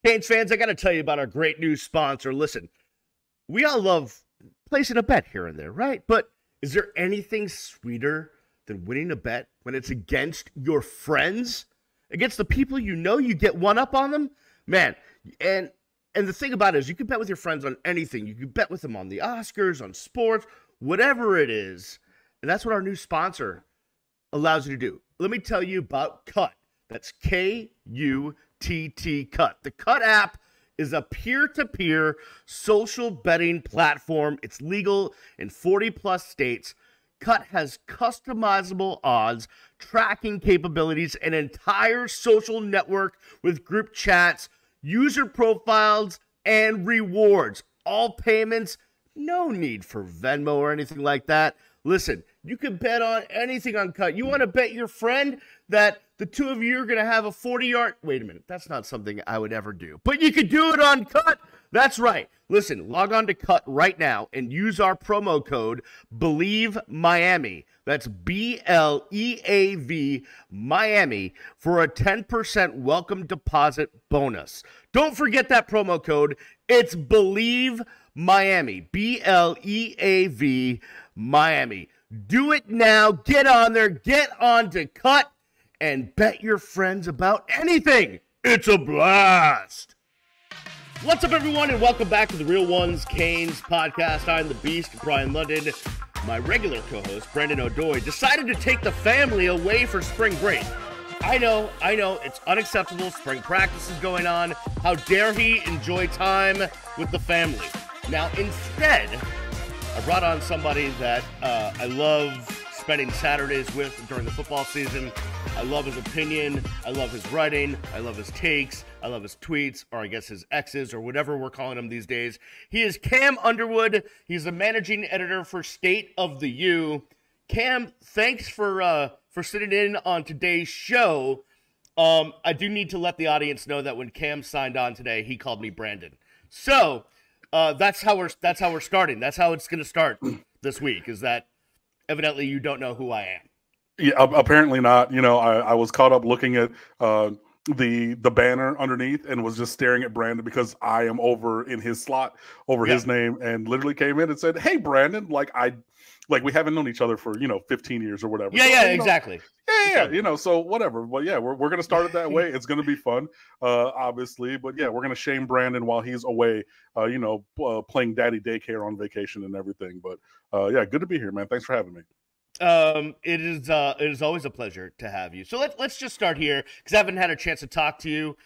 Canes fans, I got to tell you about our great new sponsor. Listen, we all love placing a bet here and there, right? But is there anything sweeter than winning a bet when it's against your friends? Against the people you know, you get one up on them? Man, and the thing about it is you can bet with your friends on anything. You can bet with them on the Oscars, on sports, whatever it is. And that's what our new sponsor allows you to do. Let me tell you about Cut. That's K-U-T-T, Cut. The Cut app is a peer-to-peer social betting platform. It's legal in 40-plus states. Cut has customizable odds, tracking capabilities, an entire social network with group chats, user profiles, and rewards. All payments, no need for Venmo or anything like that. Listen, you can bet on anything on Cut. You want to bet your friend that the two of you are going to have a 40-yard... Wait a minute. That's not something I would ever do. But you could do it on Cut. That's right. Listen, log on to Cut right now and use our promo code BELIEVEMIAMI. That's B-L-E-A-V Miami for a 10% welcome deposit bonus. Don't forget that promo code. It's BELIEVEMIAMI. B-L-E-A-V Miami. Do it now. Get on there. Get on to Cut and bet your friends about anything. It's a blast. What's up, everyone, and welcome back to the Real Ones Canes podcast. I'm the Beast, Brian London. My regular co-host, Brendan O'Doy, decided to take the family away for spring break. I know, it's unacceptable. Spring practice is going on. How dare he enjoy time with the family? Now, instead, I brought on somebody that I love spending Saturdays with during the football season. I love his opinion. I love his writing. I love his takes. I love his tweets, or I guess his X's, or whatever we're calling him these days. He is Cam Underwood. He's the managing editor for State of the U. Cam, thanks for sitting in on today's show. I do need to let the audience know that when Cam signed on today, he called me Brandon. So that's how we're starting. That's how it's going to start this week. Is that evidently you don't know who I am? Yeah, apparently not. You know, I was caught up looking at the banner underneath and was just staring at Brandon because I am over in his slot over his name, and literally came in and said, "Hey, Brandon, like we haven't known each other for 15 years or whatever." Yeah, so, exactly. Yeah, so whatever. But yeah, we're gonna start it that way. It's gonna be fun, obviously. But yeah, we're gonna shame Brandon while he's away, playing daddy daycare on vacation and everything. But yeah, good to be here, man. Thanks for having me. It is always a pleasure to have you. So let's just start here because I haven't had a chance to talk to you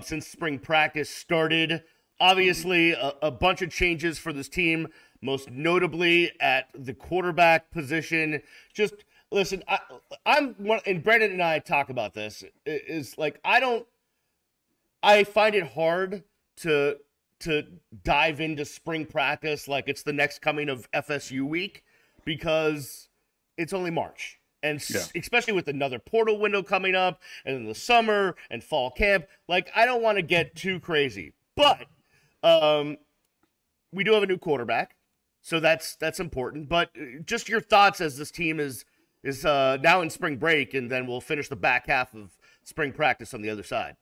since spring practice started. Obviously, a bunch of changes for this team, most notably at the quarterback position. Just listen, and Brendan and I talk about this. Is like I find it hard to dive into spring practice like it's the next coming of FSU week because it's only March, and especially with another portal window coming up, and in the summer and fall camp, like I don't want to get too crazy, but we do have a new quarterback, so that's important. But just your thoughts as this team is now in spring break, and then we'll finish the back half of spring practice on the other side.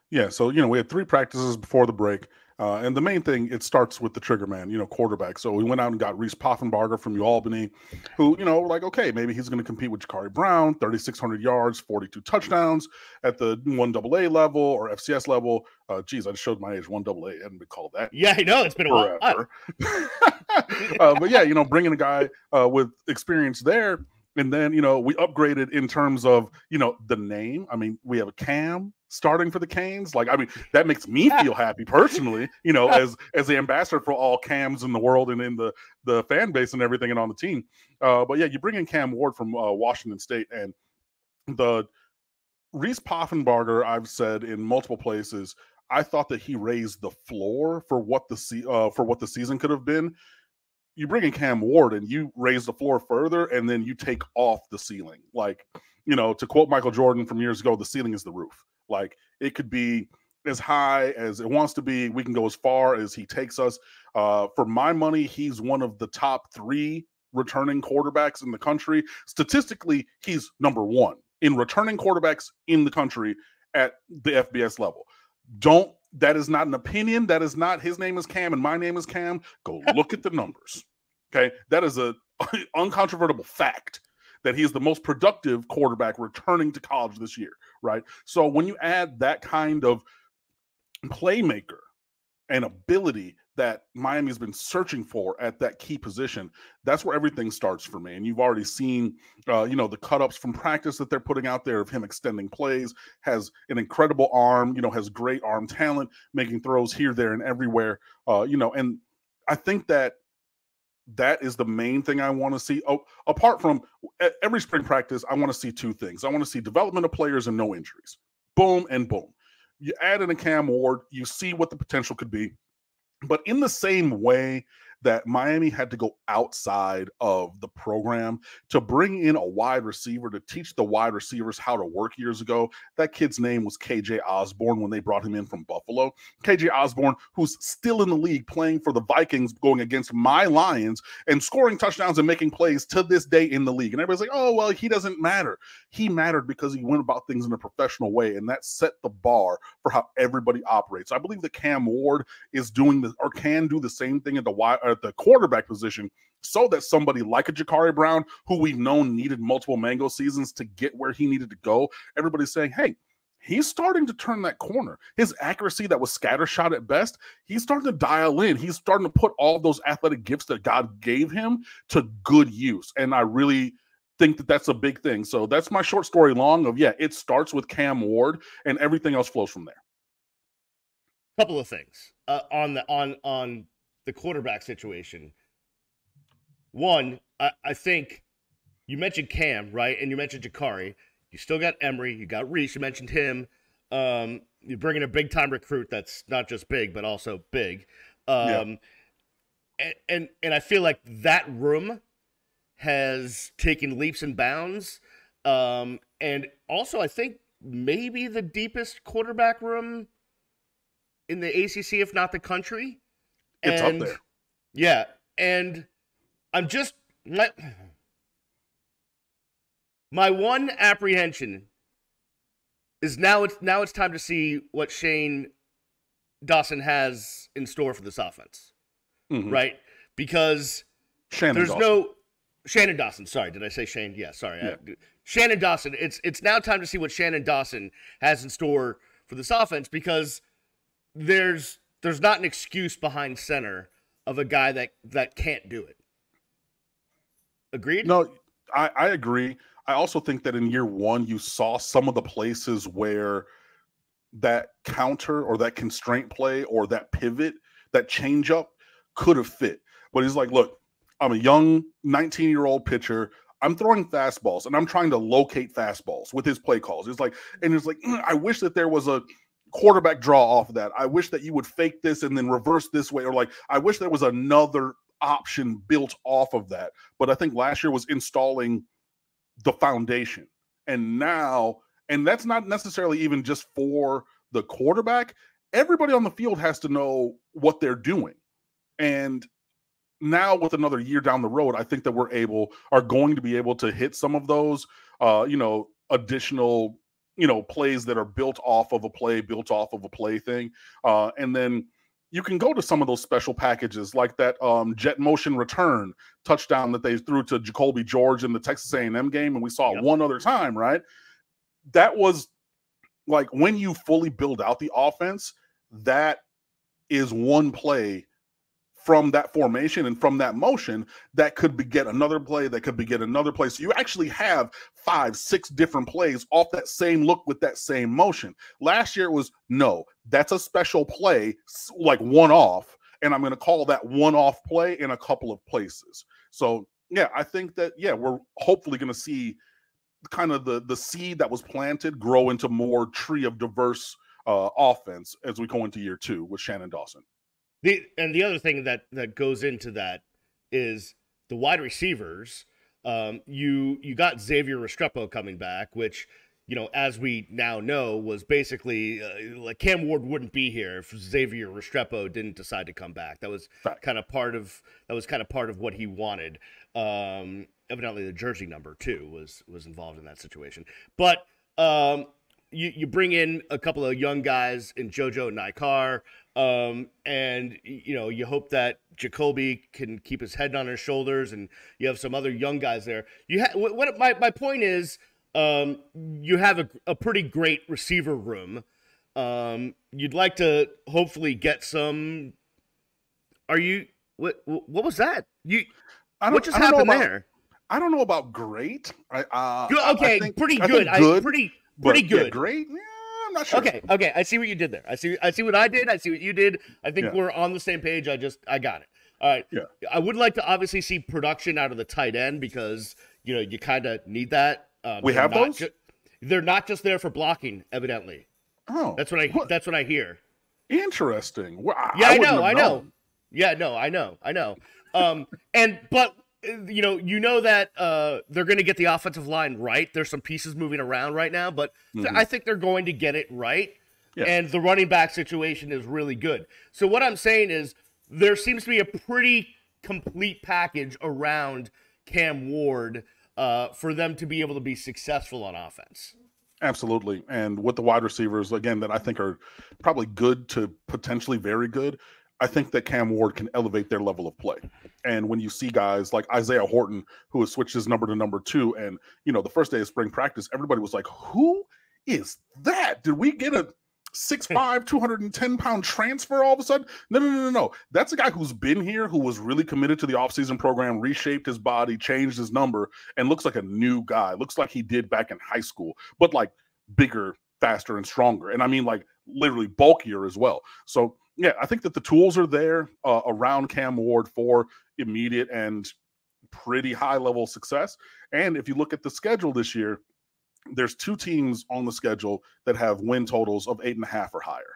Yeah, so we had 3 practices before the break. And the main thing, it starts with the trigger man, quarterback. So we went out and got Reese Poffenbarger from UAlbany, who, okay, maybe he's going to compete with Jakari Brown, 3,600 yards, 42 touchdowns at the 1AA level or FCS level. Geez, I just showed my age, 1AA. I hadn't been called that. Yeah, I know. It's been a while. But yeah, bringing a guy with experience there. And then, we upgraded in terms of, the name. I mean, we have a Cam starting for the Canes. That makes me feel happy personally, as the ambassador for all Cams in the world and in the fan base and everything and on the team. But yeah, you bring in Cam Ward from Washington State, and the Reese Poffenbarger, I've said in multiple places, I thought that he raised the floor for what the season could have been. You bring in Cam Ward and you raise the floor further, and then you take off the ceiling. To quote Michael Jordan from years ago, the ceiling is the roof. It could be as high as it wants to be. We can go as far as he takes us. For my money, he's one of the top 3 returning quarterbacks in the country. Statistically, he's number 1 in returning quarterbacks in the country at the FBS level. Don't That is not an opinion. That is not his name is Cam and my name is Cam. Go look at the numbers. Okay. That is a uncontrovertible fact that he is the most productive quarterback returning to college this year, right? So when you add that kind of playmaker and ability that Miami's been searching for at that key position, that's where everything starts for me. And you've already seen, the cut-ups from practice that they're putting out there of him extending plays, has an incredible arm, has great arm talent, making throws here, there, and everywhere, and I think that is the main thing I want to see. Oh, apart from every spring practice, I want to see two things. I want to see development of players and no injuries. Boom and boom. You add in a Cam Ward, you see what the potential could be. But in the same way that Miami had to go outside of the program to bring in a wide receiver to teach the wide receivers how to work years ago, that kid's name was KJ Osborne when they brought him in from Buffalo. KJ Osborne, who's still in the league playing for the Vikings, going against my Lions and scoring touchdowns and making plays to this day in the league. And everybody's like, oh, well, he doesn't matter. He mattered because he went about things in a professional way, and that set the bar for how everybody operates. I believe that Cam Ward is doing this, or can do the same thing at the quarterback position, so that somebody like a Ja'Carri Brown, who we've known needed multiple mango seasons to get where he needed to go, everybody's saying, hey, he's starting to turn that corner. His accuracy that was scattershot at best, he's starting to dial in. He's starting to put all those athletic gifts that God gave him to good use. And I really think that that's a big thing. So that's my short story long of, it starts with Cam Ward and everything else flows from there. Couple of things on the quarterback situation. One, I think you mentioned Cam, right? And you mentioned Ja'Carri. You still got Emery. You got Reese. You mentioned him. You're bringing a big-time recruit that's not just big, but also big. And I feel like that room has taken leaps and bounds. And also, I think maybe the deepest quarterback room in the ACC, if not the country. It's up there. Yeah, and I'm just my one apprehension is now it's time to see what Shane Dawson has in store for this offense, right? Because Shannon Dawson. Sorry, did I say Shane? Yeah, sorry. Yeah. Shannon Dawson. It's now time to see what Shannon Dawson has in store for this offense, because there's not an excuse behind center of a guy that can't do it. Agreed? No, I agree. I also think that in year one, you saw some of the places where that counter or that constraint play or that pivot, that change up could have fit. But he's like, look, I'm a young 19-year-old pitcher. I'm throwing fastballs and I'm trying to locate fastballs with his play calls. It's like, I wish that there was a quarterback draw off of that. I wish that you would fake this and then reverse this way, or like, I wish there was another option built off of that. But I think last year was installing the foundation. And now, and that's not necessarily even just for the quarterback. Everybody on the field has to know what they're doing. And now with another year down the road, I think that are going to be able to hit some of those, additional, plays that are built off of a play thing. And then you can go to some of those special packages like that jet motion return touchdown that they threw to Jacoby George in the Texas A&M game. And we saw it one other time, right? That was like, when you fully build out the offense, that is one play from that formation and from that motion that could beget another play, that could beget another play. So you actually have 5-6 different plays off that same look with that same motion. Last year it was, no, that's a special play, like one off, and I'm going to call that one off play in a couple of places. So yeah, I think that, we're hopefully going to see kind of the seed that was planted grow into more tree of diverse offense as we go into year two with Shannon Dawson. The other thing that goes into that is the wide receivers. You got Xavier Restrepo coming back, which, as we now know, was basically like Cam Ward wouldn't be here if Xavier Restrepo didn't decide to come back. That was kind of part of what he wanted. Evidently, the jersey number too was involved in that situation. But you bring in a couple of young guys in JoJo Naikar, and you hope that Jacoby can keep his head on his shoulders, and you have some other young guys there. What my point is, you have a pretty great receiver room. You'd like to hopefully get some. What was that? What just happened there? I don't know about great. Okay, I think, pretty I good. think good. Pretty good. Yeah, great? Yeah, I'm not sure. Okay. I see what you did there. I see what I did. I see what you did. I think Yeah. we're on the same page. I got it. All right. Yeah. I would like to obviously see production out of the tight end because you kind of need that. We have those. They're not just there for blocking, evidently. Oh, that's what I hear. Interesting. Well, yeah, I know. Yeah, no, I know. But you know that they're going to get the offensive line right. There's some pieces moving around right now, but I think they're going to get it right. Yeah. And the running back situation is really good. So what I'm saying is there seems to be a pretty complete package around Cam Ward for them to be able to be successful on offense. Absolutely. And with the wide receivers, again, that I think are probably good to potentially very good, I think that Cam Ward can elevate their level of play. And when you see guys like Isaiah Horton, who has switched his number to number 2, and, the first day of spring practice, everybody was like, who is that? Did we get a 6'5", 210-pound transfer all of a sudden? No. That's a guy who's been here, who was really committed to the offseason program, reshaped his body, changed his number, and looks like a new guy. Looks like he did back in high school, but like bigger, faster, and stronger. And I mean, like literally bulkier as well. So yeah, I think that the tools are there around Cam Ward for immediate and pretty high-level success. And if you look at the schedule this year, there's 2 teams on the schedule that have win totals of 8.5 or higher.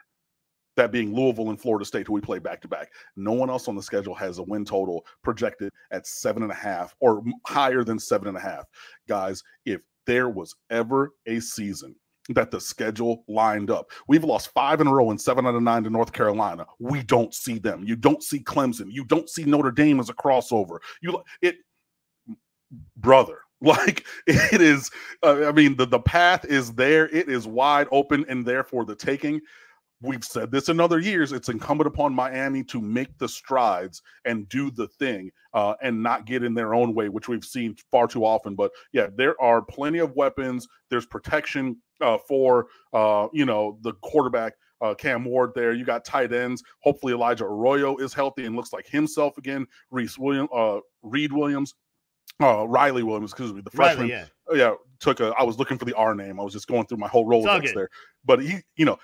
That being Louisville and Florida State, who we play back-to-back. No one else on the schedule has a win total projected at 7.5 or higher than 7.5. Guys, if there was ever a season that the schedule lined up. We've lost 5 in a row and 7 out of 9 to North Carolina. We don't see them. You don't see Clemson. You don't see Notre Dame as a crossover. Brother, like it is. I mean, the path is there. It is wide open and there for the taking. We've said this in other years. It's incumbent upon Miami to make the strides and do the thing and not get in their own way, which we've seen far too often. But yeah, there are plenty of weapons. There's protection for, the quarterback, Cam Ward there. You got tight ends. Hopefully Elijah Arroyo is healthy and looks like himself again. Reed Williams. Riley Williams, excuse me, the freshman. Riley, I was looking for the R name. I was just going through my whole Rolodex there. But he,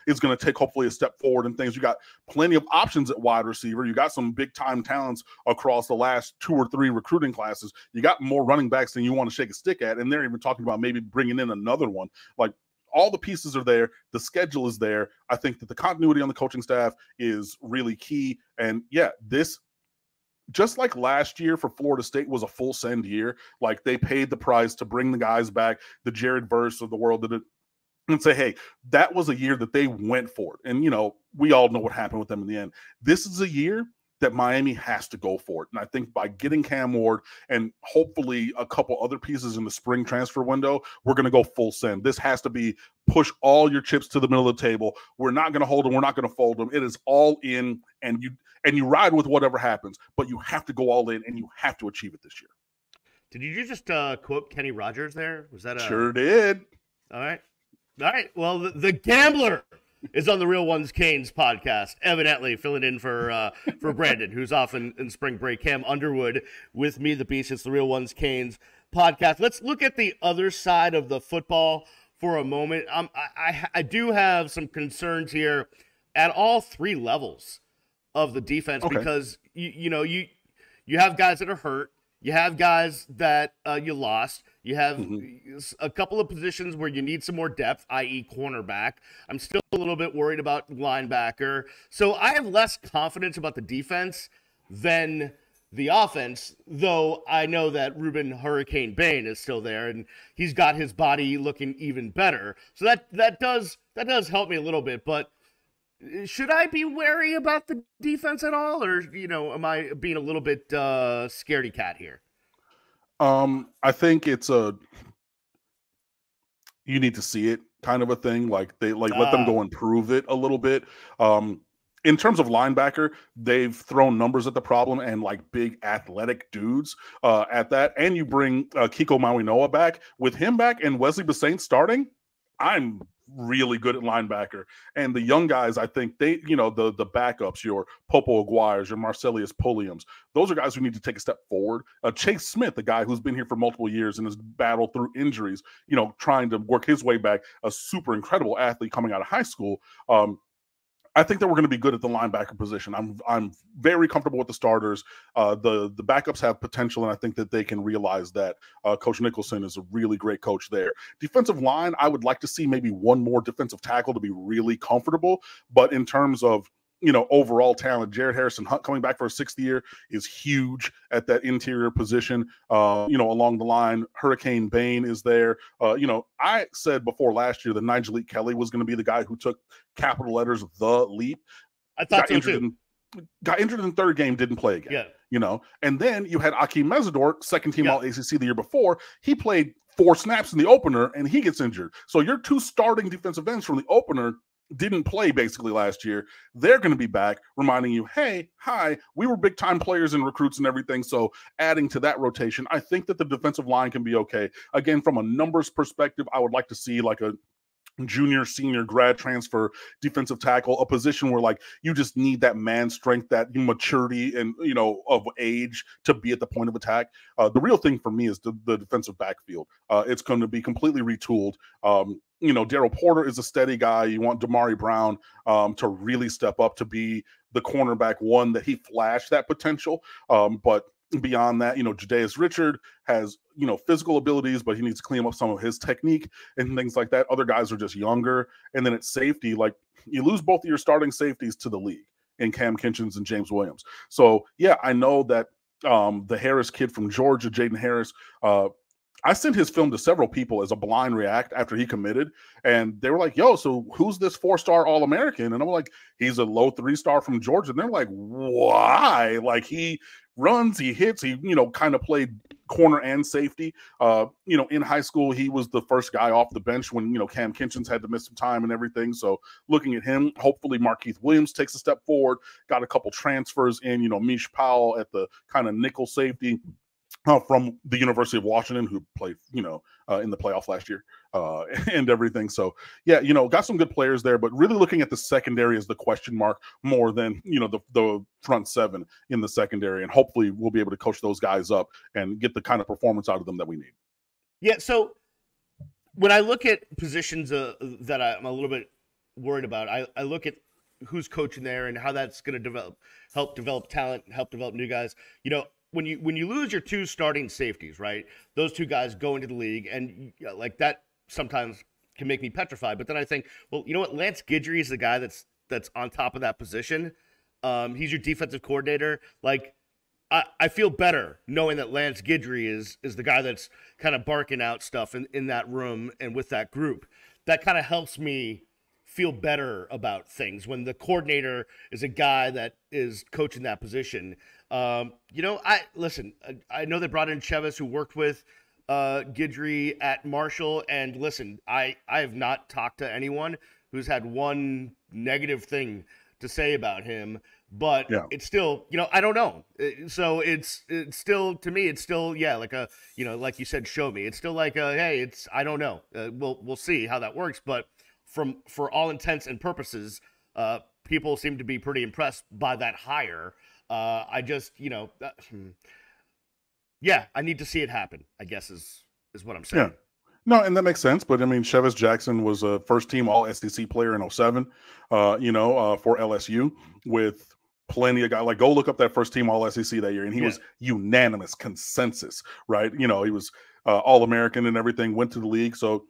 is going to take hopefully a step forward and things. You got plenty of options at wide receiver. You got some big time talents across the last 2 or 3 recruiting classes. You got more running backs than you want to shake a stick at. And they're even talking about maybe bringing in another one. Like, all the pieces are there. The schedule is there. I think that the continuity on the coaching staff is really key. And yeah, this, just like last year for Florida State was a full send year. Like they paid the price to bring the guys back, the Jared Verse of the world, and say, hey, that was a year that they went for it. And, we all know what happened with them in the end. This is a year that Miami has to go for it. And I think by getting Cam Ward and hopefully a couple other pieces in the spring transfer window, we're going to go full send. This has to be push all your chips to the middle of the table. We're not going to hold them. We're not going to fold them. It is all in, and you ride with whatever happens, but you have to go all in and you have to achieve it this year. Did you just quote Kenny Rogers there? Was that Sure did. All right. Well, the gambler is on the Real Ones Canes podcast, evidently filling in for Brandon, who's off in spring break. Cam Underwood with me, the Beast. It's the Real Ones Canes podcast. Let's look at the other side of the football for a moment. I do have some concerns here at all 3 levels of the defense because you have guys that are hurt. You have guys that you lost. You have a couple of positions where you need some more depth, i.e. cornerback. I'm still a little bit worried about linebacker. So I have less confidence about the defense than the offense, though I know that Ruben Hurricane Bain is still there, and he's got his body looking even better. So that does help me a little bit. But should I be wary about the defense at all, or am I being a little bit scaredy cat here? I think you need to see it kind of a thing. Like they let them go and prove it a little bit. In terms of linebacker, they've thrown numbers at the problem and like big athletic dudes at that. And you bring Kiko Mawinoa back. With him back and Wesley Bassane starting, I'm really good at linebacker. And the young guys, I think they, you know, the backups, your Popo Aguirres, your Marcelius Pulliams, those are guys who need to take a step forward. Chase Smith, the guy who's been here for multiple years and has battled through injuries, you know, trying to work his way back, a super incredible athlete coming out of high school. I think that we're going to be good at the linebacker position. I'm very comfortable with the starters. The backups have potential, and I think that they can realize that. Coach Nicholson is a really great coach there. Defensive line, I would like to see maybe one more defensive tackle to be really comfortable. But in terms of, you know, overall talent, Jared Harrison Hunt coming back for a 6th year is huge at that interior position. You know, along the line, Hurricane Bain is there. You know, I said before last year that Nigel Kelly was going to be the guy who took capital letters the leap. I thought so too. Got injured in the 3rd game, didn't play again. Yeah. You know, and then you had Akeem Mesidor, 2nd team All ACC the year before. He played 4 snaps in the opener and he gets injured. So your 2 starting defensive ends from the opener didn't play basically last year. They're going to be back reminding you, hey, hi, we were big time players and recruits and everything. So adding to that rotation, I think that the defensive line can be okay. Again, from a numbers perspective, I would like to see like a junior, senior, grad transfer defensive tackle, a position where like you just need that man strength, that maturity and, you know, of age to be at the point of attack. The real thing for me is the defensive backfield. It's going to be completely retooled. You know, Daryl Porter is a steady guy. You want Damari Brown to really step up to be the cornerback one that he flashed that potential. But beyond that, you know, Jadaeus Richard has, you know, physical abilities, but he needs to clean up some of his technique and things like that. Other guys are just younger. And then at safety, like you lose both of your starting safeties to the league in Cam Kinchins and James Williams. So, yeah, I know that the Harris kid from Georgia, Jaden Harris, I sent his film to several people as a blind react after he committed, and they were like, yo, so who's this 4-star All-American? And I'm like, he's a low 3-star from Georgia. And they're like, why? Like he runs, he hits, he, you know, kind of played corner and safety. You know, in high school, he was the first guy off the bench when, you know, Cam Kinchins had to miss some time and everything. So looking at him, hopefully Markeith Williams takes a step forward, got a couple transfers in, you know, Mish Powell at the kind of nickel safety. From the University of Washington, who played, you know, in the playoff last year and everything. So, yeah, you know, got some good players there, but really looking at the secondary as the question mark more than, you know, the front 7 in the secondary. And hopefully we'll be able to coach those guys up and get the kind of performance out of them that we need. Yeah, so when I look at positions that I'm a little bit worried about, I look at who's coaching there and how that's going to help develop talent, help develop new guys. You know, when you lose your 2 starting safeties, right? Those 2 guys go into the league, and like that sometimes can make me petrified. But then I think, well, you know what? Lance Guidry is the guy that's on top of that position. He's your defensive coordinator. Like, I feel better knowing that Lance Guidry is the guy that's kind of barking out stuff in that room and with that group. That kind of helps me feel better about things when the coordinator is a guy that is coaching that position. You know, I know they brought in Chevis, who worked with Guidry at Marshall, and listen, I have not talked to anyone who's had one negative thing to say about him, but it's still, you know, I don't know. So it's still, to me, it's still, like a, you know, like you said, show me. It's still like a, hey, I don't know. We'll see how that works, but for all intents and purposes, people seem to be pretty impressed by that hire. I just, you know, I need to see it happen, I guess is what I'm saying. Yeah. No, and that makes sense. But I mean, Chevis Jackson was a 1st-team All-SEC player in 2007, you know, for LSU with plenty of guys. Like, go look up that 1st-team All-SEC that year, and he was unanimous consensus, right? You know, he was All-American and everything, went to the league. So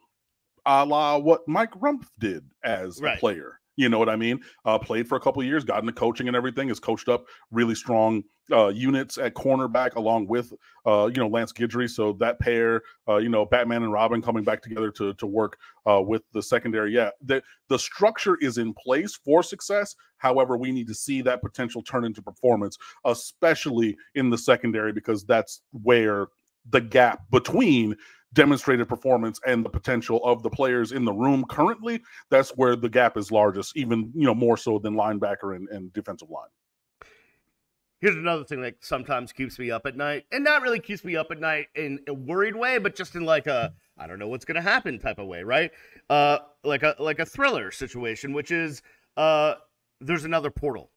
a la what Mike Rumpf did as a player. You know what I mean? Played for a couple of years, got into coaching and everything, has coached up really strong units at cornerback along with, you know, Lance Guidry. So that pair, you know, Batman and Robin coming back together to work with the secondary. Yeah, the structure is in place for success. However, we need to see that potential turn into performance, especially in the secondary, because that's where the gap between demonstrated performance and the potential of the players in the room currently, that's where the gap is largest, even, more so than linebacker and defensive line. Here's another thing that sometimes keeps me up at night, and not really keeps me up at night in a worried way, but just in like a, I don't know what's going to happen type of way, right? Like a thriller situation, which is there's another portal.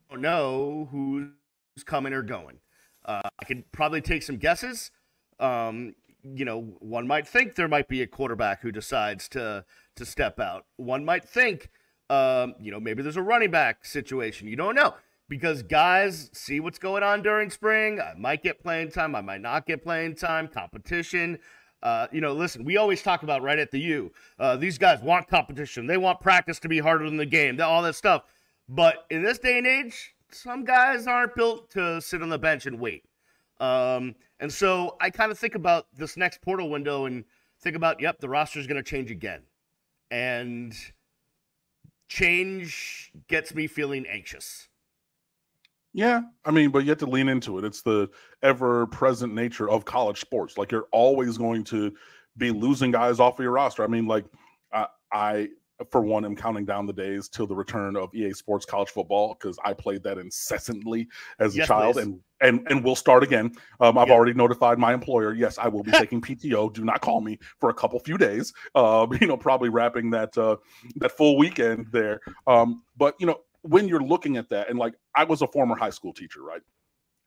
I don't know who's coming or going. I could probably take some guesses. One might think there might be a quarterback who decides to step out. One might think, maybe there's a running back situation. You don't know because guys see what's going on during spring. I might get playing time. I might not get playing time. Competition. Listen, we always talk about right at the U. These guys want competition. They want practice to be harder than the game. All that stuff. But in this day and age, some guys aren't built to sit on the bench and wait. And so I kind of think about this next portal window and think about, the roster is going to change again. And change gets me feeling anxious. Yeah, but you have to lean into it. It's the ever-present nature of college sports. Like, you're always going to be losing guys off of your roster. I for one, am counting down the days till the return of EA Sports College Football because I played that incessantly as a child, and we'll start again. I've already notified my employer. Yes, I will be taking PTO. Do not call me for a few days. Probably wrapping that full weekend there. But when you're looking at that, and like I was a former high school teacher, right?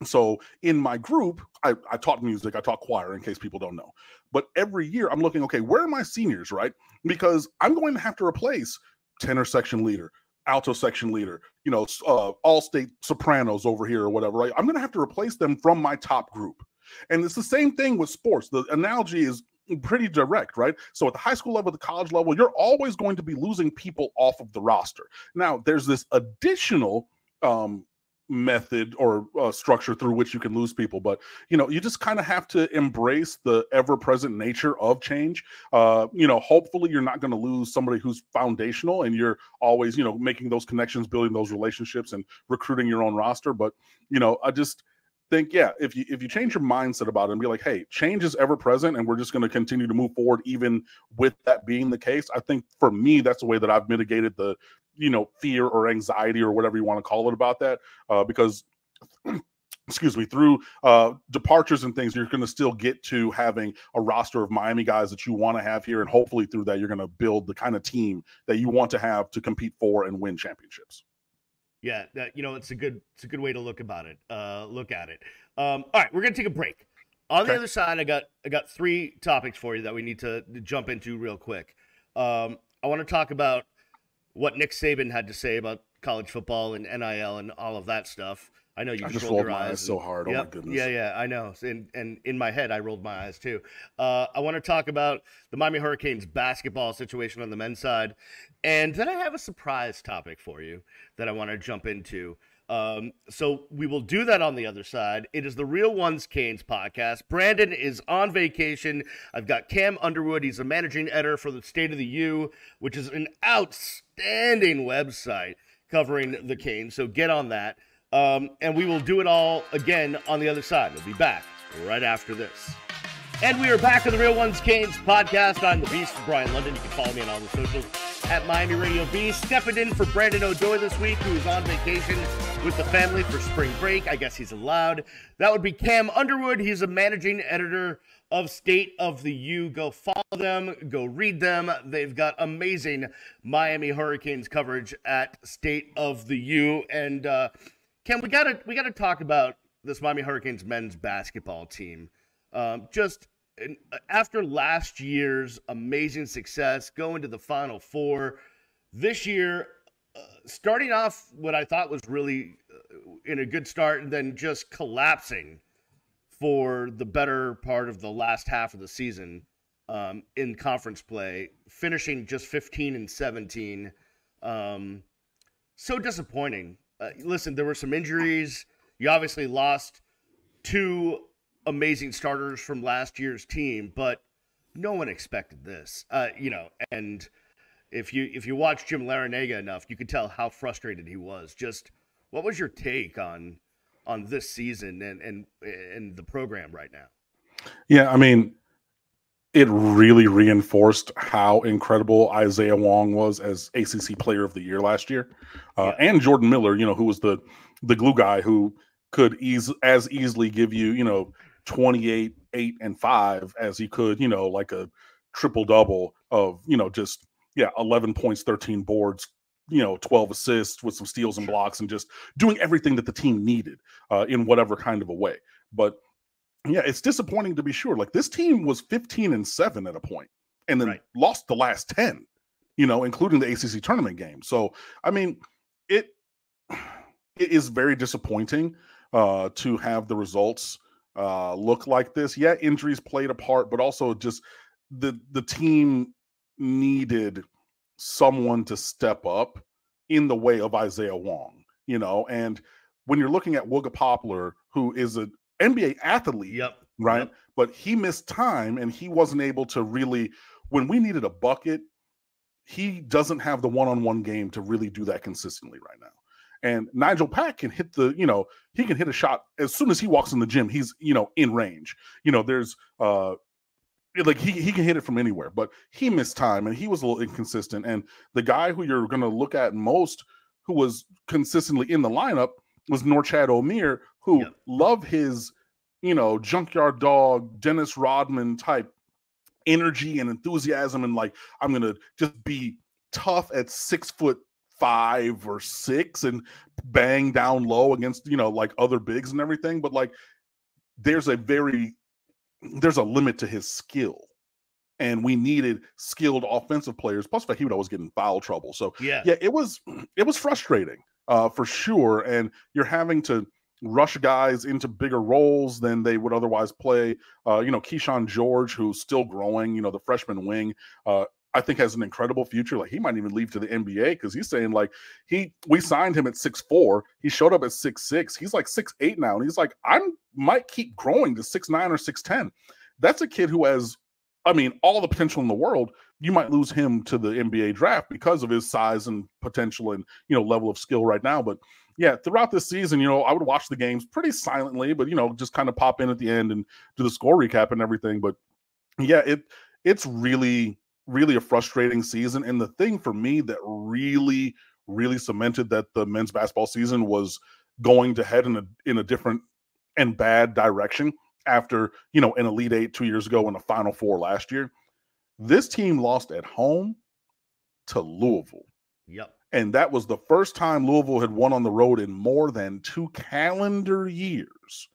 So in my group, I taught music, I taught choir, in case people don't know. But every year I'm looking, okay, where are my seniors, right? Because I'm going to have to replace tenor section leader, alto section leader, all state sopranos over here or whatever, right? I'm going to have to replace them from my top group. And it's the same thing with sports. The analogy is pretty direct, right? So at the high school level, the college level, you're always going to be losing people off of the roster. Now, there's this additional method or structure through which you can lose people, but you just kind of have to embrace the ever-present nature of change. Hopefully you're not going to lose somebody who's foundational and you're always making those connections, building those relationships, and recruiting your own roster. But I just think, if you change your mindset about it and be like, hey, change is ever present and we're just going to continue to move forward even with that being the case, I think for me that's the way that I've mitigated the fear or anxiety or whatever you want to call it about that, because excuse me, through departures and things, you're going to still get to having a roster of Miami guys that you want to have here, and hopefully through that you're going to build the kind of team that you want to have to compete for and win championships. Yeah, it's a good way to look at it. All right, we're going to take a break. On the other side, I got 3 topics for you that we need to jump into real quick. I want to talk about what Nick Saban had to say about college football and NIL and all of that stuff. I know you just rolled your eyes so hard. Yep, oh my goodness. Yeah, I know. And in my head, I rolled my eyes too. I want to talk about the Miami Hurricanes basketball situation on the men's side. And then I have a surprise topic for you that I want to jump into. So we will do that on the other side. It is the Real Ones Canes podcast. Brandon is on vacation. I've got Cam Underwood. He's a managing editor for the State of the U, which is an outstanding website covering the Canes. So get on that. And we will do it all again on the other side. We'll be back right after this. And we are back on the Real Ones Canes podcast. I'm the Beast, Brian London. You can follow me on all the socials at Miami Radio Beast. Stepping in for Brandon O'Doy this week, who is on vacation with the family for spring break. I guess he's allowed. That would be Cam Underwood. He's a managing editor of State of the U. Go follow them. Go read them. They've got amazing Miami Hurricanes coverage at State of the U. And Cam, we gotta talk about this Miami Hurricanes men's basketball team. Just after last year's amazing success, going to the Final Four, this year, starting off what I thought was really in a good start and then just collapsing for the better part of the last half of the season in conference play, finishing just 15-17. So disappointing. Listen, there were some injuries. You obviously lost 2 amazing starters from last year's team, but no one expected this. And if you watch Jim Larinaga enough, you could tell how frustrated he was. Just what was your take on on this season and the program right now. Yeah, I mean, it really reinforced how incredible Isaiah Wong was as ACC Player of the Year last year, and Jordan Miller, who was the glue guy who could as easily give you, 28, 8, and 5 as he could, like a triple double of, just 11 points, 13 boards, 12 assists with some steals and blocks, and just doing everything that the team needed in whatever kind of a way. But yeah, it's disappointing to be sure. Like, this team was 15-7 at a point, and then lost the last 10, including the ACC tournament game. So, I mean, it is very disappointing to have the results look like this. Yeah, injuries played a part, but also just the team needed someone to step up in the way of Isaiah Wong, and when you're looking at Wooga Poplar, who is an NBA athlete, right? Yep. But he missed time and he wasn't able to really, when we needed a bucket, he doesn't have the one-on-one game to really do that consistently right now. And Nigel Pack can hit he can hit a shot as soon as he walks in the gym. He's, in range. There's like he can hit it from anywhere, but he missed time and he was a little inconsistent. And the guy who you're going to look at most, who was consistently in the lineup, was Norchad Omier, who loved his, junkyard dog, Dennis Rodman type energy and enthusiasm. And like, I'm going to just be tough at 6'5" or 6 and bang down low against, like other bigs and everything. But like, there's a limit to his skill. And we needed skilled offensive players. Plus, Fahimda was getting foul trouble. So it was frustrating. For sure. And you're having to rush guys into bigger roles than they would otherwise play. Keyshawn George, who's still growing, the freshman wing, I think has an incredible future. Like, he might even leave to the NBA because he's saying like we signed him at 6'4". He showed up at 6'6". He's like 6'8" now. And he's like, I might keep growing to 6'9" or 6'10". That's a kid who has, all the potential in the world. You might lose him to the NBA draft because of his size and potential and, level of skill right now. But yeah, throughout this season, I would watch the games pretty silently, but, just kind of pop in at the end and do the score recap and everything. But yeah, it's really, really a frustrating season. And the thing for me that really, really cemented that the men's basketball season was going to head in a different and bad direction after, an Elite Eight 2 years ago and a Final Four last year. This team lost at home to Louisville. Yep. And that was the first time Louisville had won on the road in more than 2 calendar years.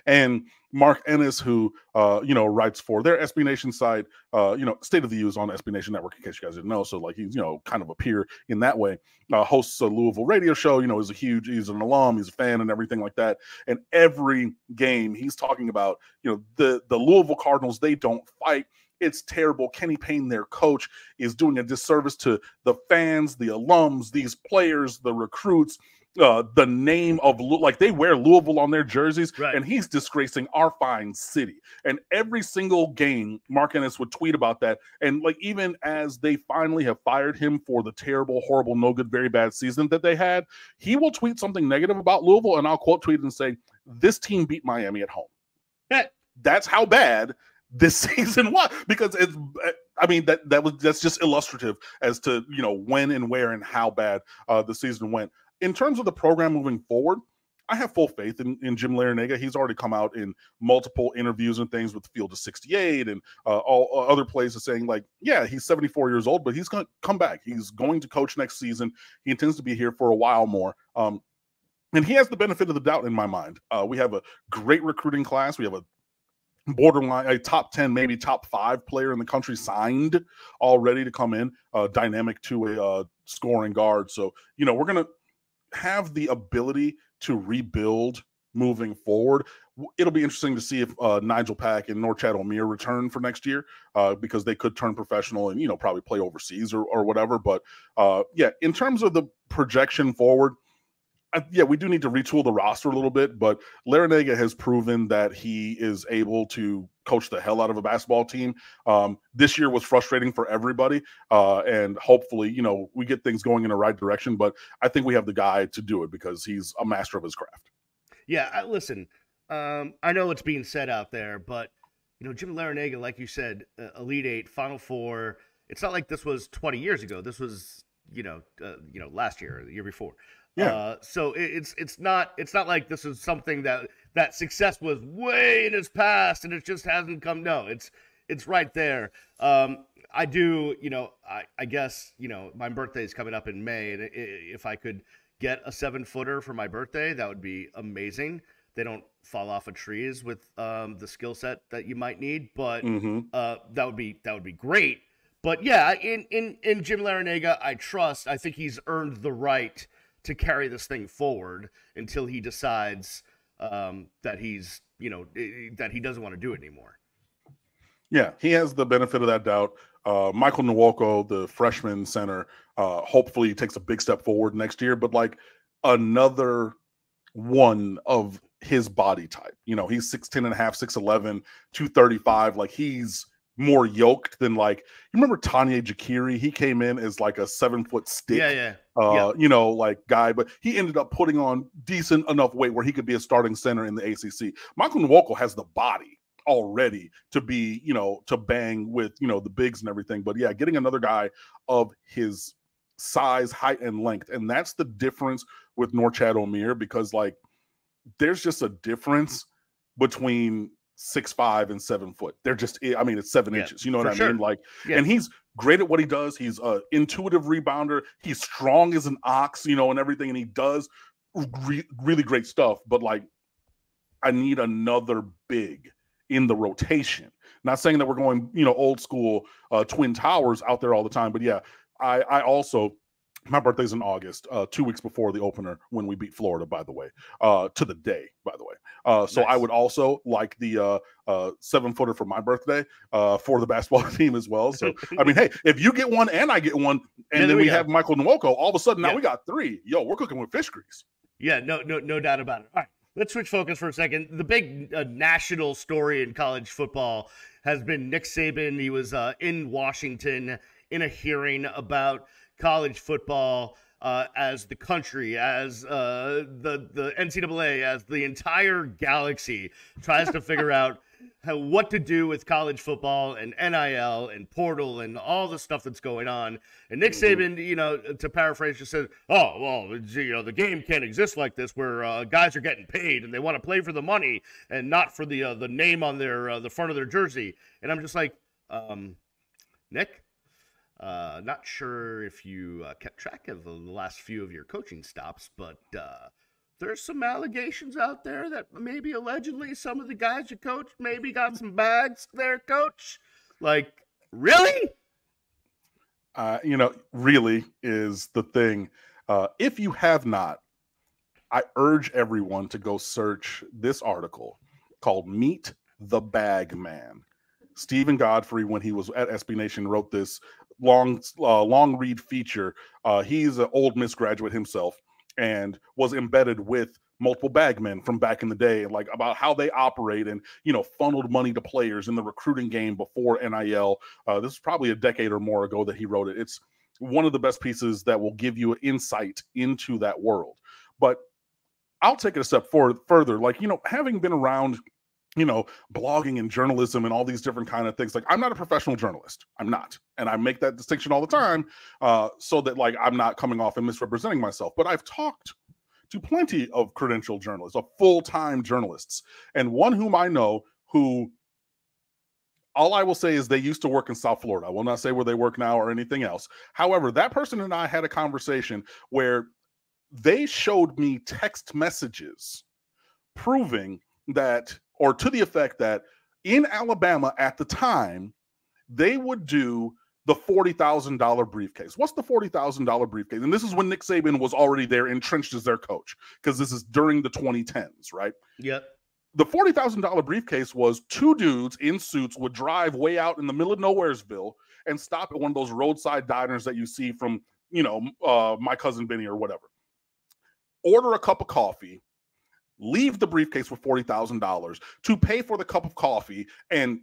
And Mark Ennis, who, writes for their SB Nation site, State of the U is on SB Nation Network, in case you guys didn't know. So, like, he's, kind of a peer in that way. Hosts a Louisville radio show, he's an alum, he's a fan and everything like that. And every game he's talking about, the Louisville Cardinals, they don't fight. It's terrible. Kenny Payne, their coach, is doing a disservice to the fans, the alums, these players, the recruits, the name of, like, they wear Louisville on their jerseys, and he's disgracing our fine city. And every single game, Mark Ennis would tweet about that. And like, even as they finally have fired him for the terrible, horrible, no good, very bad season that they had, he will tweet something negative about Louisville, and I'll quote tweet and say, "This team beat Miami at home." That's how bad this season was, because that's just illustrative as to when and where and how bad the season went. In terms of the program moving forward, I have full faith in Jim Larrañaga. He's already come out in multiple interviews and things with the Field of 68 and all other places saying, like, yeah, he's 74 years old, but he's going to come back. He's going to coach next season. He intends to be here for a while more. And he has the benefit of the doubt in my mind. We have a great recruiting class. We have a borderline, a top 10, maybe top 5 player in the country signed already to come in, dynamic two-way scoring guard. So, we're going to have the ability to rebuild moving forward. It'll be interesting to see if Nigel Pack and Norchad Omier return for next year, because they could turn professional and, probably play overseas or whatever. But yeah, in terms of the projection forward, we do need to retool the roster a little bit, but Larrañaga has proven that he is able to coach the hell out of a basketball team. This year was frustrating for everybody, and hopefully, we get things going in the right direction, but I think we have the guy to do it because he's a master of his craft. Yeah, listen, I know it's being said out there, but Jim Larinaga, like you said, Elite Eight, Final Four. It's not like this was 20 years ago. This was last year or the year before. Yeah. So it's not like this is something that success was way in his past and it just hasn't come. No, it's right there. I do, I guess, my birthday is coming up in May, and if I could get a 7-footer for my birthday, that would be amazing. They don't fall off of trees with the skill set that you might need, but that would be great. But yeah, in Jim Larinaga, I think he's earned the right to carry this thing forward until he decides that he's that he doesn't want to do it anymore. Yeah, he has the benefit of that doubt. Michael Nwoko, the freshman center, hopefully takes a big step forward next year, but like another one of his body type. He's 6'10 and a half, 6'11, 235. Like he's more yoked than like, you remember Tanya Jakiri? He came in as like a 7-foot stick, like guy, but he ended up putting on decent enough weight where he could be a starting center in the ACC. Michael Nwoko has the body already to be, to bang with, the bigs and everything. But yeah, getting another guy of his size, height, and length. And that's the difference with Norchad Omier, because like there's just a difference between 6'5" and 7 foot. They're just, it's 7 inches. You know what I mean? Like, and he's great at what he does. He's an intuitive rebounder. He's strong as an ox, and everything. And he does really great stuff. But like, I need another big in the rotation. Not saying that we're going, old school Twin Towers out there all the time, but yeah, I also, my birthday's in August, 2 weeks before the opener when we beat Florida, by the way, to the day, by the way. So nice. I would also like the 7-footer for my birthday for the basketball team as well. So, hey, if you get one and I get one, and then we have Michael Nwoko, all of a sudden now we got 3. Yo, we're cooking with fish grease. Yeah, no doubt about it. All right. Let's switch focus for a second. The big national story in college football has been Nick Saban. He was in Washington in a hearing about college football as the country, as the NCAA, as the entire galaxy tries to figure out what to do with college football and NIL and portal and all the stuff that's going on. And Nick Saban, to paraphrase, just said, "Oh, well, the game can't exist like this, where guys are getting paid and they want to play for the money and not for the name on their the front of their jersey." And I'm just like, Nick, not sure if you kept track of the last few of your coaching stops, but there's some allegations out there that maybe allegedly some of the guys you coached maybe got some bags there, coach. Like, really? Really is the thing. If you have not, I urge everyone to go search this article called Meet the Bag Man. Stephen Godfrey, when he was at SB Nation, wrote this long read feature. He's an Ole Miss graduate himself and was embedded with multiple bagmen from back in the day, like about how they operate and, funneled money to players in the recruiting game before NIL. This is probably a decade or more ago that he wrote it. It's one of the best pieces that will give you insight into that world. But I'll take it a step further. Like, having been around, blogging and journalism and all these different kind of things. Like, I'm not a professional journalist. I'm not. And I make that distinction all the time so that, like, I'm not coming off and misrepresenting myself. But I've talked to plenty of credentialed journalists, of full-time journalists. And one whom I know who, all I will say is they used to work in South Florida. I will not say where they work now or anything else. However, that person and I had a conversation where they showed me text messages proving that, or to the effect that in Alabama at the time, they would do the $40,000 briefcase. What's the $40,000 briefcase? And this is when Nick Saban was already there, entrenched as their coach, because this is during the 2010s, right? Yep. The $40,000 briefcase was 2 dudes in suits would drive way out in the middle of Nowheresville and stop at one of those roadside diners that you see from, My Cousin Benny or whatever. Order a cup of coffee, leave the briefcase with $40,000 to pay for the cup of coffee and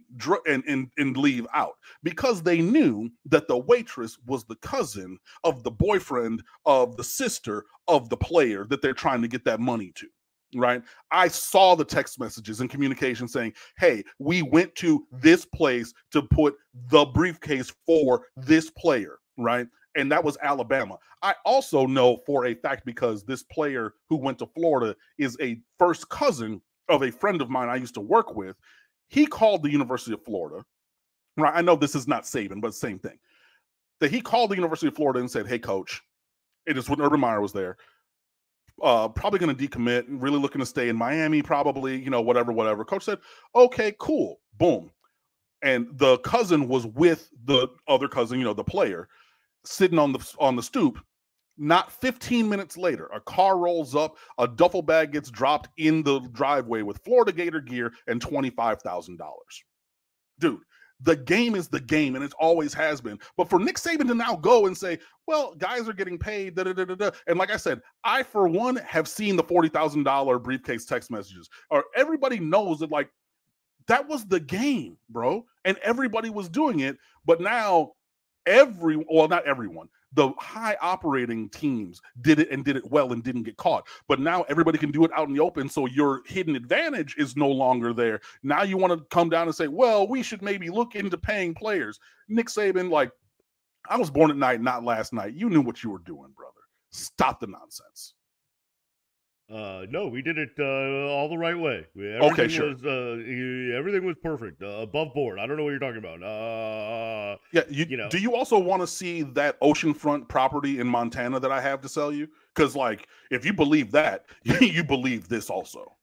leave out, because they knew that the waitress was the cousin of the boyfriend of the sister of the player that they're trying to get that money to. right? I saw the text messages and communication saying, hey, we went to this place to put the briefcase for this player, right? And that was Alabama. I also know for a fact, because this player who went to Florida is a first cousin of a friend of mine I used to work with. He called the University of Florida, right? I know this is not Saban, but same thing. That he called the University of Florida and said, hey, coach, it is when Urban Meyer was there. Probably going to decommit, really looking to stay in Miami, probably, whatever. Coach said, okay, cool, boom. And the cousin was with the other cousin, the player, sitting on the stoop. Not 15 minutes later, a car rolls up, a duffel bag gets dropped in the driveway with Florida Gator gear and $25,000. Dude, the game is the game, and it always has been. But for Nick Saban to now go and say, well, guys are getting paid, and like I said, I, for one, have seen the $40,000 briefcase text messages. Or everybody knows that, like, that was the game, bro, and everybody was doing it. But now not everyone, the high operating teams did it and did it well and didn't get caught. But now everybody can do it out in the open, so your hidden advantage is no longer there. Now you want to come down and say, well, we should maybe look into paying players. Nick Saban, like, I was born at night, not last night. You knew what you were doing, brother. Stop the nonsense. No, we did it all the right way. Okay, sure. Everything was perfect, above board. I don't know what you're talking about. Do you also want to see that oceanfront property in Montana that I have to sell you? Because, like, if you believe that, you believe this also.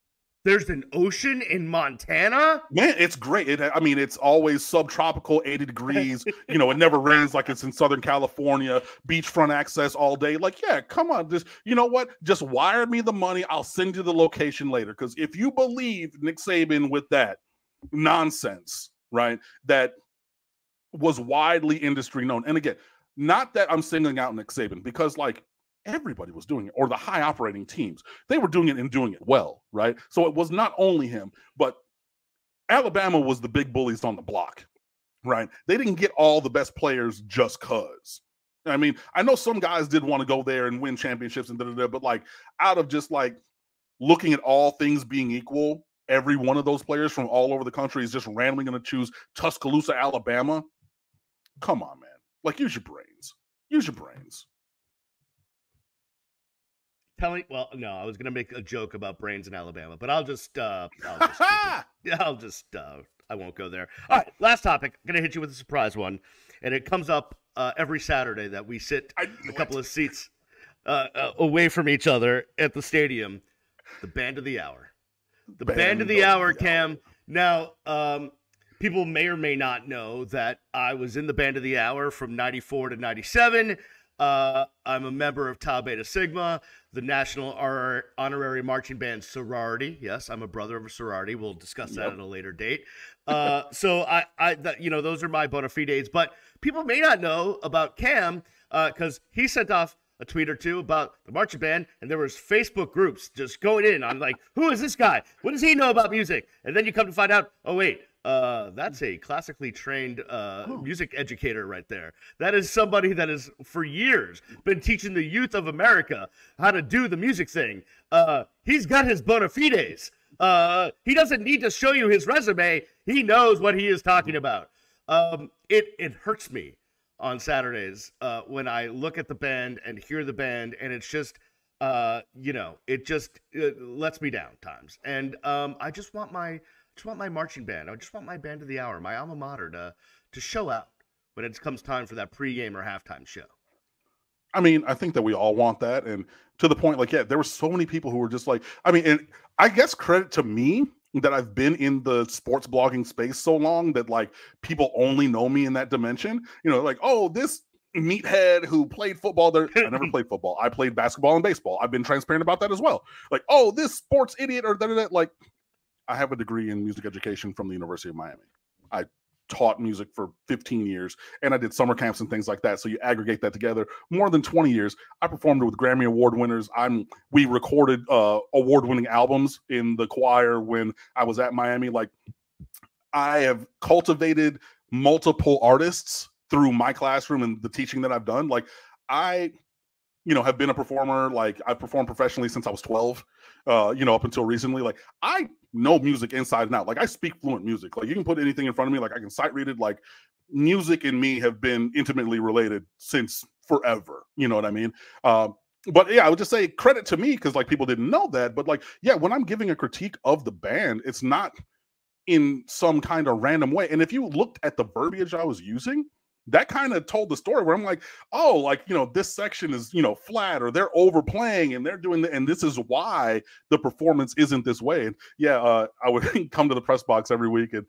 There's an ocean in Montana? Man, it's great. It's always subtropical, 80 degrees. It never rains like it's in Southern California. Beachfront access all day. Like, yeah, come on. You know what? Just wire me the money. I'll send you the location later. Because if you believe Nick Saban with that nonsense, right, that was widely industry known. And again, not that I'm singling out Nick Saban, because, like, everybody was doing it, or the high operating teams. They were doing it and doing it well, right? So it was not only him, but Alabama was the big bullies on the block, right? They didn't get all the best players just cause. I mean, I know some guys did want to go there and win championships and but, like, out of just, like, looking at all things being equal, every one of those players from all over the country is just randomly going to choose Tuscaloosa, Alabama. Come on, man. Like, use your brains. Use your brains. Well, no, I was going to make a joke about brains in Alabama, but I won't go there. All right, last topic. I'm going to hit you with a surprise one, and it comes up every Saturday that we sit a couple of seats away from each other at the stadium. The band of the hour. The band of the hour, Cam. Now, people may or may not know that I was in the band of the hour from 94 to 97. I'm a member of Tau Beta Sigma, the National Honorary Marching Band Sorority. Yes, I'm a brother of a sorority. We'll discuss that at a later date. So those are my Bonifides. But people may not know about Cam because he sent off a tweet or two about the marching band, and there was Facebook groups just going in on, like, who is this guy? What does he know about music? And then you come to find out, oh, wait, that's a classically trained music educator right there. That is somebody that has for years been teaching the youth of America how to do the music thing. He's got his Bonifides. He doesn't need to show you his resume. He knows what he is talking about. It hurts me on Saturdays when I look at the band and hear the band, and it's just it just lets me down times. And I just want my marching band. I just want my band of the hour, my alma mater, to show out when it comes time for that pregame or halftime show. I mean, I think that we all want that. And to the point, like, yeah, there were so many people who were just like, I mean, and I guess credit to me that I've been in the sports blogging space so long that, like, people only know me in that dimension. Like, oh, this meathead who played football there. I never played football. I played basketball and baseball. I've been transparent about that as well. Like, oh, this sports idiot or that. Like, I have a degree in music education from the University of Miami. I taught music for 15 years, and I did summer camps and things like that. So you aggregate that together, more than 20 years. I performed with Grammy Award winners. We recorded award-winning albums in the choir when I was at Miami. Like, I have cultivated multiple artists through my classroom and the teaching that I've done. Like, I have been a performer. Like, I performed professionally since I was 12, up until recently. Like, I know music inside and out. Like, I speak fluent music. Like, you can put anything in front of me. Like, I can sight read it. Like, music and me have been intimately related since forever. You know what I mean? But yeah, I would just say credit to me, because like people didn't know that. But like, yeah, when I'm giving a critique of the band, it's not in some kind of random way. And if you looked at the verbiage I was using, that kind of told the story, where I'm like, oh, like, this section is, flat, or they're overplaying and they're doing and this is why the performance isn't this way. And yeah, I would come to the press box every week, and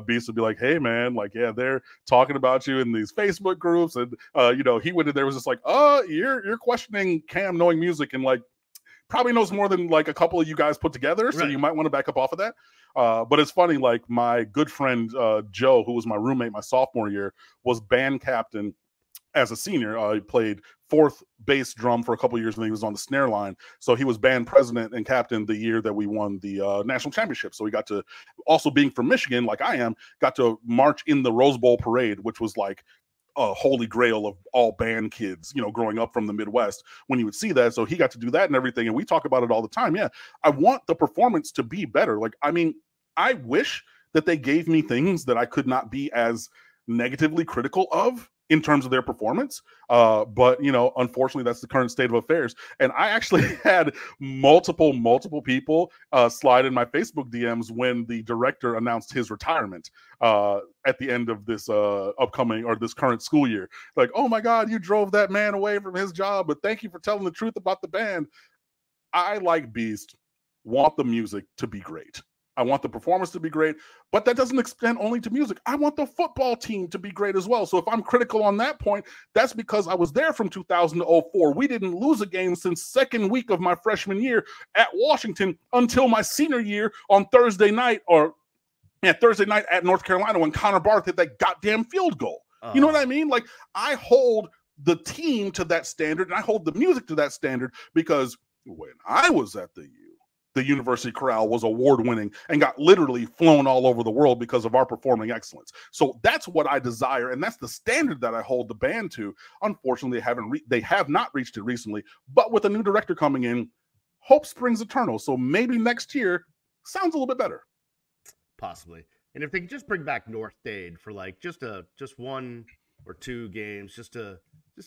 Beast would be like, hey man, like, yeah, they're talking about you in these Facebook groups. And he went in there, was just like, you're questioning Cam knowing music, and like probably knows more than like a couple of you guys put together. So you might want to back up off of that. But it's funny, like my good friend Joe, who was my roommate my sophomore year, was band captain as a senior. He played fourth bass drum for a couple of years, and he was on the snare line. So he was band president and captain the year that we won the national championship. So we got to, also being from Michigan, like I am, got to march in the Rose Bowl parade, which was like a holy grail of all band kids, growing up from the Midwest, when you would see that. So he got to do that and everything. And we talk about it all the time. Yeah, I want the performance to be better. Like, I mean, I wish that they gave me things that I could not be as negatively critical of in terms of their performance. But, unfortunately, that's the current state of affairs. And I actually had multiple people slide in my Facebook DMs when the director announced his retirement at the end of this upcoming, or this current school year. Like, oh my God, you drove that man away from his job, but thank you for telling the truth about the band. I, like Beast, want the music to be great. I want the performance to be great, but that doesn't extend only to music. I want the football team to be great as well. So if I'm critical on that point, that's because I was there from 2000 to 04. We didn't lose a game since second week of my freshman year at Washington until my senior year on Thursday night at North Carolina, when Connor Barth hit that goddamn field goal. You know what I mean? Like, I hold the team to that standard, and I hold the music to that standard, because when I was at the University Chorale was award-winning and got literally flown all over the world because of our performing excellence. So that's what I desire, and that's the standard that I hold the band to. Unfortunately, they have not reached it recently, but with a new director coming in, hope springs eternal. So maybe next year sounds a little bit better. Possibly. And if they could just bring back North Dade for like just one or two games, just to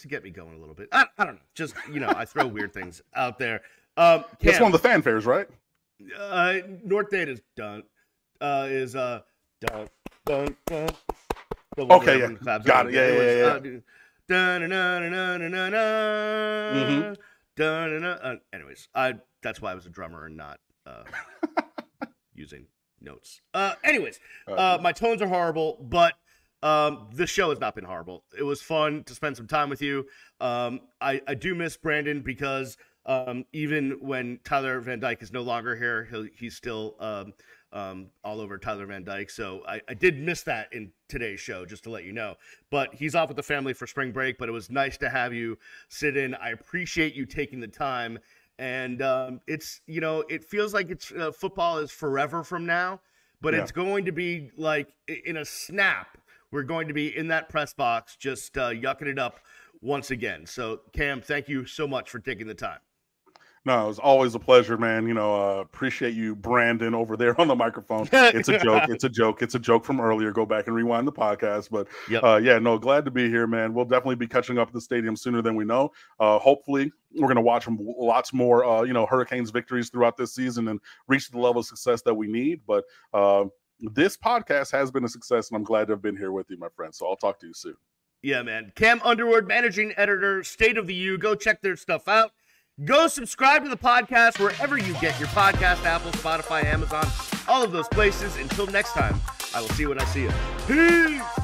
get me going a little bit. I don't know. Just, I throw weird things out there. Cam, that's one of the fanfares, right? North Dade is done. Dun, dun, dun. Okay, yeah. Got it. Yeah. Anyways, that's why I was a drummer and not using notes. Anyways, my tones are horrible, but this show has not been horrible. It was fun to spend some time with you. I do miss Brandon, because even when Tyler Van Dyke is no longer here, he's still all over Tyler Van Dyke. So I did miss that in today's show, just to let you know. But he's off with the family for spring break, but it was nice to have you sit in. I appreciate you taking the time. And it's, it feels like it's football is forever from now, but it's going to be like in a snap. We're going to be in that press box, just yucking it up once again. So, Cam, thank you so much for taking the time. No, it was always a pleasure, man. Appreciate you, Brandon, over there on the microphone. It's a joke. It's a joke from earlier. Go back and rewind the podcast. But glad to be here, man. We'll definitely be catching up at the stadium sooner than we know. Hopefully, we're going to watch lots more, Hurricanes victories throughout this season and reach the level of success that we need. But this podcast has been a success, and I'm glad to have been here with you, my friend. So I'll talk to you soon. Yeah, man. Cam Underwood, managing editor, State of the U. Go check their stuff out. Go subscribe to the podcast wherever you get your podcast, Apple, Spotify, Amazon, all of those places. Until next time, I will see you when I see you. Peace!